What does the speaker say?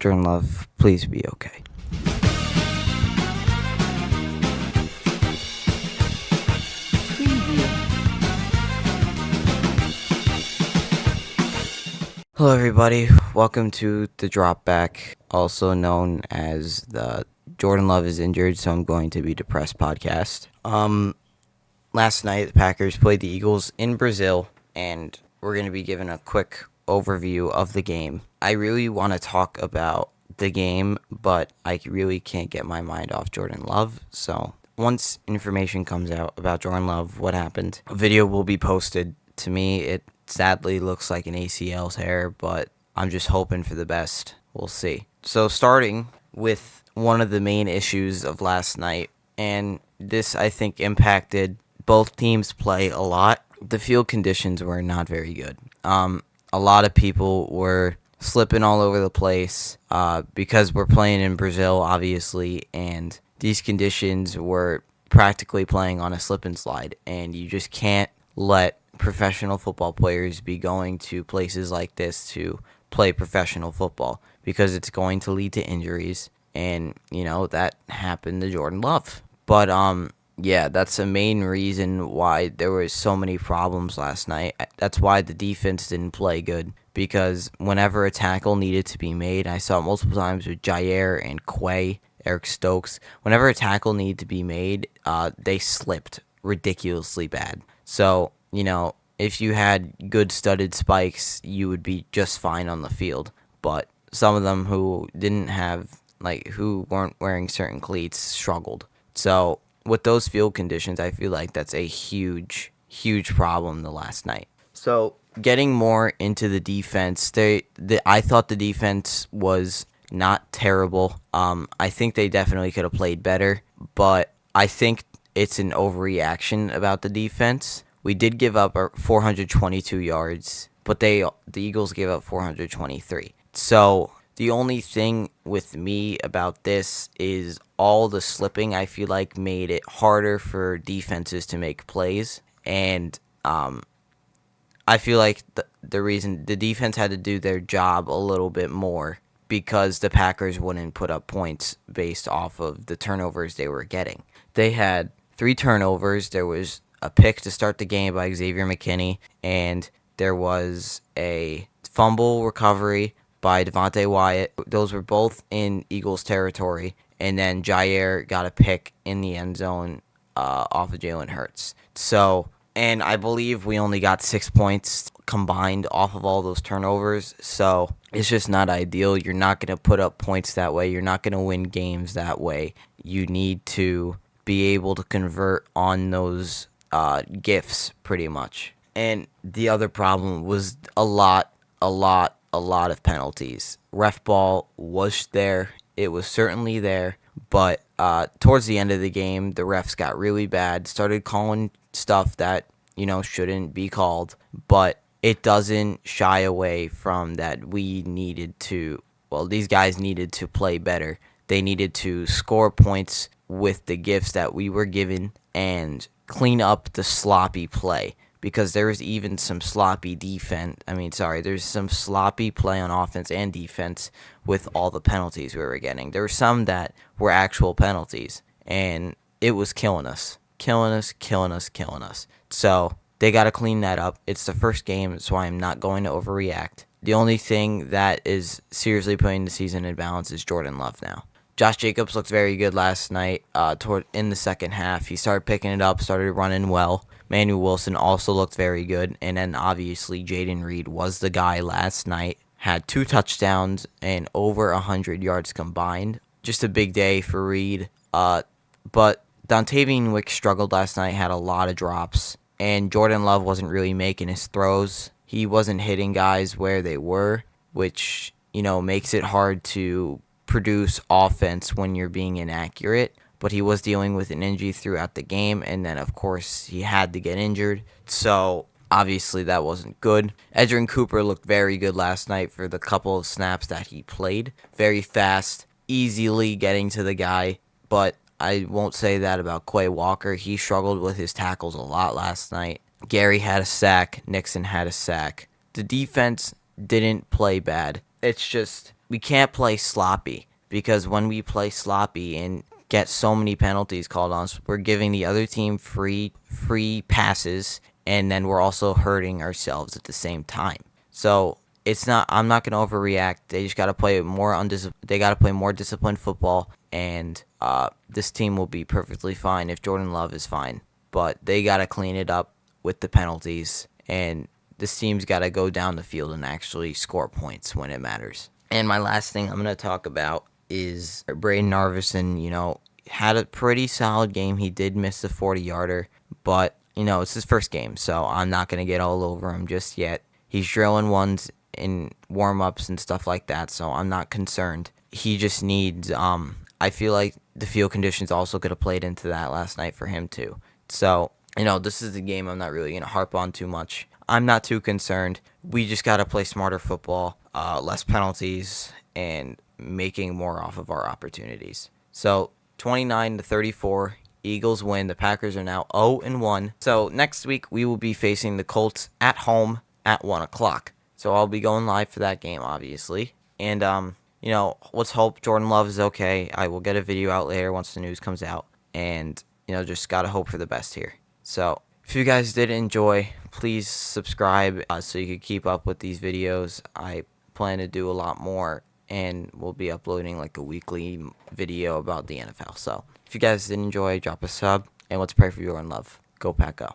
Jordan Love, please be okay. Hello everybody, welcome to the Drop Back, also known as the Jordan Love is injured, so I'm going to be depressed podcast. Last night the Packers played the Eagles in Brazil, and we're going to be giving a quick overview of the game. I really want to talk about the game, but I really can't get my mind off Jordan Love, so once information comes out about Jordan Love, what happened, a video will be posted. To me, it sadly looks like an ACL tear, but I'm just hoping for the best. We'll see. So starting with one of the main issues of last night, and this I think impacted both teams' play a lot. The field conditions were not very good. A lot of people were slipping all over the place because we're playing in Brazil, obviously, and these conditions were practically playing on a slip and slide, and you just can't let professional football players be going to places like this to play professional football because it's going to lead to injuries, and that happened to Jordan Love. But yeah, that's the main reason why there was so many problems last night. That's why the defense didn't play good, because whenever a tackle needed to be made, I saw it multiple times with Jair and Eric Stokes, whenever a tackle needed to be made, they slipped ridiculously bad. So if you had good studded spikes, you would be just fine on the field. But some of them who who weren't wearing certain cleats struggled. So with those field conditions, I feel like that's a huge, huge problem the last night. So getting more into the defense, I thought the defense was not terrible. I think they definitely could have played better, but I think it's an overreaction about the defense. We did give up 422 yards, but the Eagles gave up 423. So the only thing with me about this is all the slipping, I feel like, made it harder for defenses to make plays. And I feel like the reason the defense had to do their job a little bit more because the Packers wouldn't put up points based off of the turnovers they were getting. They had 3 turnovers. There was a pick to start the game by Xavier McKinney, and there was a fumble recovery by Devontae Wyatt. Those were both in Eagles territory, and then Jair got a pick in the end zone off of Jalen Hurts. So, and I believe we only got 6 points combined off of all those turnovers, so it's just not ideal. You're not going to put up points that way. You're not going to win games that way. You need to be able to convert on those gifts pretty much. And the other problem was a lot of penalties. Ref ball was there. It was certainly there. But towards the end of the game, the refs got really bad, started calling stuff that, shouldn't be called. But it doesn't shy away from that these guys needed to play better. They needed to score points with the gifts that we were given and clean up the sloppy play, because there was even some sloppy there's some sloppy play on offense and defense with all the penalties we were getting. There were some that were actual penalties, and it was killing us. So they got to clean that up. It's the first game, so I'm not going to overreact. The only thing that is seriously putting the season in balance is Jordan Love now. Josh Jacobs looked very good last night in the second half. He started picking it up, started running well. Manuel Wilson also looked very good. And then obviously Jaden Reed was the guy last night. Had 2 touchdowns and over 100 yards combined. Just a big day for Reed. But Dontavian Wick struggled last night, had a lot of drops. And Jordan Love wasn't really making his throws. He wasn't hitting guys where they were, which, makes it hard to produce offense when you're being inaccurate. But he was dealing with an injury throughout the game, and then of course he had to get injured, so obviously that wasn't good. Edgerrin Cooper looked very good last night for the couple of snaps that he played. Very fast, easily getting to the guy, but I won't say that about Quay Walker. He struggled with his tackles a lot last night. Gary had a sack, Nixon had a sack. The defense didn't play bad. It's just we can't play sloppy, because when we play sloppy and get so many penalties called on us, we're giving the other team free passes, and then we're also hurting ourselves at the same time. So it's not. I'm not gonna overreact. They just gotta play They gotta play more disciplined football, and this team will be perfectly fine if Jordan Love is fine. But they gotta clean it up with the penalties, and this team's gotta go down the field and actually score points when it matters. And my last thing I'm gonna talk about is Braden Narvison. Had a pretty solid game. He did miss the 40-yarder, but it's his first game, so I'm not gonna get all over him just yet. He's drilling ones in warm-ups and stuff like that, so I'm not concerned. He just needs I feel like the field conditions also could have played into that last night for him too. So, this is the game I'm not really going to harp on too much. I'm not too concerned. We just got to play smarter football, less penalties, and making more off of our opportunities. So, 29-34, Eagles win. The Packers are now 0-1. So, next week we will be facing the Colts at home at 1 o'clock. So, I'll be going live for that game, obviously. And, let's hope Jordan Love is okay. I will get a video out later once the news comes out. And, just got to hope for the best here. So, if you guys did enjoy, please subscribe so you can keep up with these videos. I plan to do a lot more, and we'll be uploading like a weekly video about the NFL. So, if you guys did enjoy, drop a sub, and let's pray for Jordan Love. Go Pack Go.